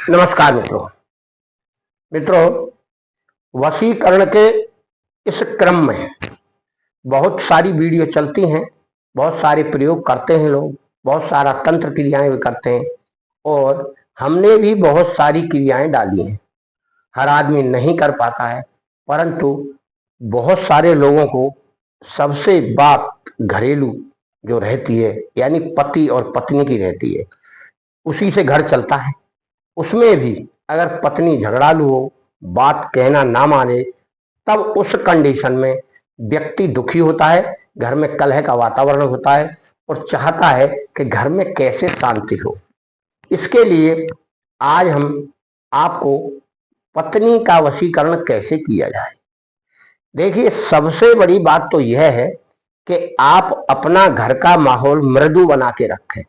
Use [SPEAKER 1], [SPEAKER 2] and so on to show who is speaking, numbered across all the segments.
[SPEAKER 1] नमस्कार मित्रों वशीकरण के इस क्रम में बहुत सारी वीडियो चलती हैं, बहुत सारे प्रयोग करते हैं लोग, बहुत सारा तंत्र क्रियाएं भी करते हैं और हमने भी बहुत सारी क्रियाएं डाली हैं। हर आदमी नहीं कर पाता है, परंतु बहुत सारे लोगों को सबसे बात घरेलू जो रहती है यानी पति और पत्नी की रहती है, उसी से घर चलता है। उसमें भी अगर पत्नी झगड़ालू हो, बात कहना ना माने, तब उस कंडीशन में व्यक्ति दुखी होता है, घर में कलह का वातावरण होता है और चाहता है कि घर में कैसे शांति हो। इसके लिए आज हम आपको पत्नी का वशीकरण कैसे किया जाए। देखिए, सबसे बड़ी बात तो यह है कि आप अपना घर का माहौल मृदु बना के रखें,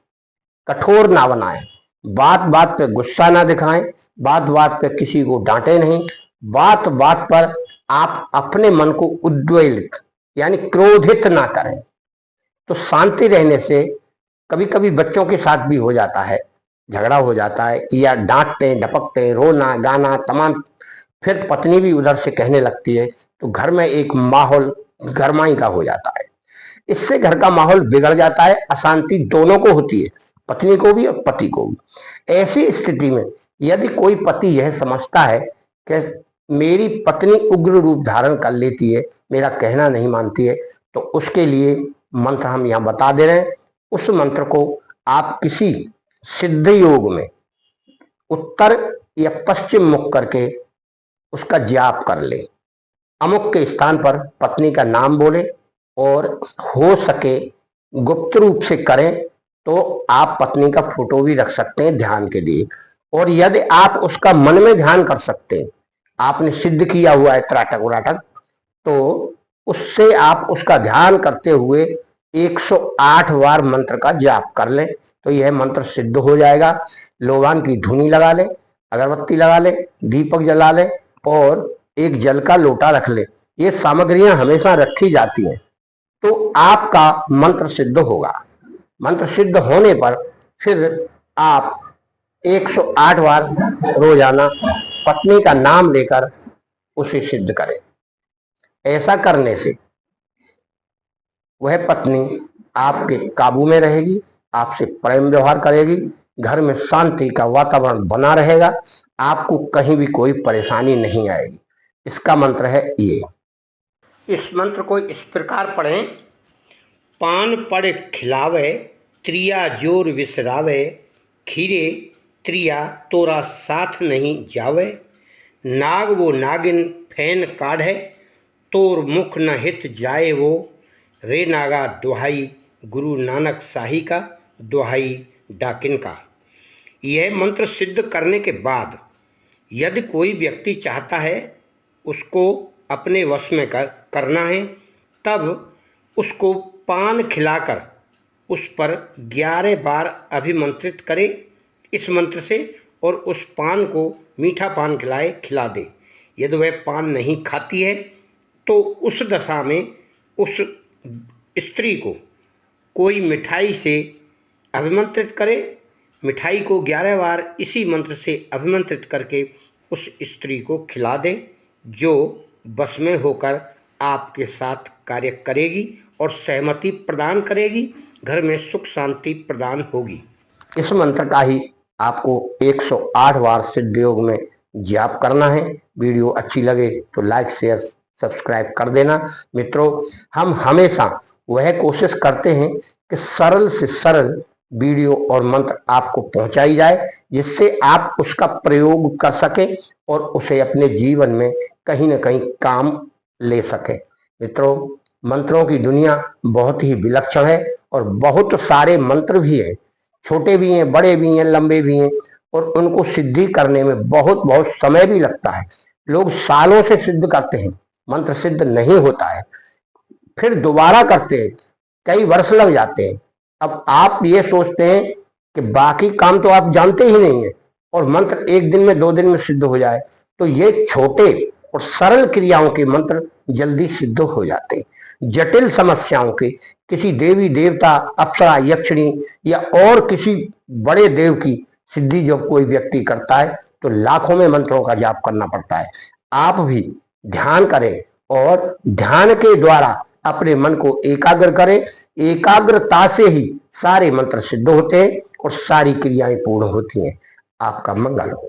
[SPEAKER 1] कठोर ना बनाएं, बात बात पे गुस्सा ना दिखाएं, बात बात पे किसी को डांटे नहीं, बात बात पर आप अपने मन को उद्वेलित यानी क्रोधित ना करें। तो शांति रहने से कभी कभी बच्चों के साथ भी हो जाता है, झगड़ा हो जाता है या डांटते डपकते रोना गाना तमाम, फिर पत्नी भी उधर से कहने लगती है, तो घर में एक माहौल गरमाई का हो जाता है। इससे घर का माहौल बिगड़ जाता है, अशांति दोनों को होती है, पत्नी को भी और पति को भी। ऐसी स्थिति में यदि कोई पति यह समझता है कि मेरी पत्नी उग्र रूप धारण कर लेती है, मेरा कहना नहीं मानती है, तो उसके लिए मंत्र हम यहाँ बता दे रहे हैं। उस मंत्र को आप किसी सिद्ध योग में उत्तर या पश्चिम मुख करके उसका जाप कर ले। अमुक के स्थान पर पत्नी का नाम बोले और हो सके गुप्त रूप से करें तो आप पत्नी का फोटो भी रख सकते हैं ध्यान के लिए। और यदि आप उसका मन में ध्यान कर सकते हैं, आपने सिद्ध किया हुआ है त्राटक उराटक, तो उससे आप उसका ध्यान करते हुए 108 बार मंत्र का जाप कर लें तो यह मंत्र सिद्ध हो जाएगा। लोबान की धुनी लगा लें, अगरबत्ती लगा लें, दीपक जला लें और एक जल का लोटा रख लें। ये सामग्रियां हमेशा रखी जाती हैं, तो आपका मंत्र सिद्ध होगा। मंत्र सिद्ध होने पर फिर आप 108 बार रोजाना पत्नी का नाम लेकर उसे सिद्ध करें। ऐसा करने से वह पत्नी आपके काबू में रहेगी, आपसे प्रेम व्यवहार करेगी, घर में शांति का वातावरण बना रहेगा, आपको कहीं भी कोई परेशानी नहीं आएगी। इसका मंत्र है ये। इस मंत्र को इस प्रकार पढ़ें। पान पड़ खिलावे, त्रिया जोर विसरावे, खीरे त्रिया तोरा साथ नहीं जावे, नाग वो नागिन फैन काढ़े, तोर मुख न हित जाए वो, रे नागा दुहाई गुरु नानक शाही का, दुहाई डाकिन का। यह मंत्र सिद्ध करने के बाद यदि कोई व्यक्ति चाहता है उसको अपने वश में करना है, तब उसको पान खिलाकर उस पर 11 बार अभिमंत्रित करे इस मंत्र से और उस पान को मीठा पान खिला दे। यदि वह पान नहीं खाती है तो उस दशा में उस स्त्री को कोई मिठाई से अभिमंत्रित करे। मिठाई को 11 बार इसी मंत्र से अभिमंत्रित करके उस स्त्री को खिला दे, जो बस में होकर आपके साथ कार्य करेगी और सहमति प्रदान करेगी, घर में सुख शांति प्रदान होगी। इस मंत्र का ही आपको 108 बार सिद्ध योग में जाप करना है। वीडियो अच्छी लगे तो लाइक शेयर सब्सक्राइब कर देना। मित्रों, हम हमेशा वह कोशिश करते हैं कि सरल से सरल वीडियो और मंत्र आपको पहुंचाई जाए, जिससे आप उसका प्रयोग कर सकें और उसे अपने जीवन में कहीं ना कहीं काम ले सकें। मित्रों, मंत्रों की दुनिया बहुत ही विलक्षण है और बहुत सारे मंत्र भी हैं, छोटे भी हैं, बड़े भी हैं, लंबे भी हैं, और उनको सिद्धि करने में बहुत बहुत समय भी लगता है। लोग सालों से सिद्ध करते हैं, मंत्र सिद्ध नहीं होता है, फिर दोबारा करते हैं, कई वर्ष लग जाते हैं। अब आप ये सोचते हैं कि बाकी काम तो आप जानते ही नहीं है और मंत्र एक दिन में 2 दिन में सिद्ध हो जाए, तो ये छोटे और सरल क्रियाओं के मंत्र जल्दी सिद्ध हो जाते हैं। जटिल समस्याओं के किसी देवी देवता, अप्सरा, यक्षिणी या और किसी बड़े देव की सिद्धि जब कोई व्यक्ति करता है तो लाखों में मंत्रों का जाप करना पड़ता है। आप भी ध्यान करें और ध्यान के द्वारा अपने मन को एकाग्र करें। एकाग्रता से ही सारे मंत्र सिद्ध होते हैं और सारी क्रियाएं पूर्ण होती हैं। आपका मंगल हो।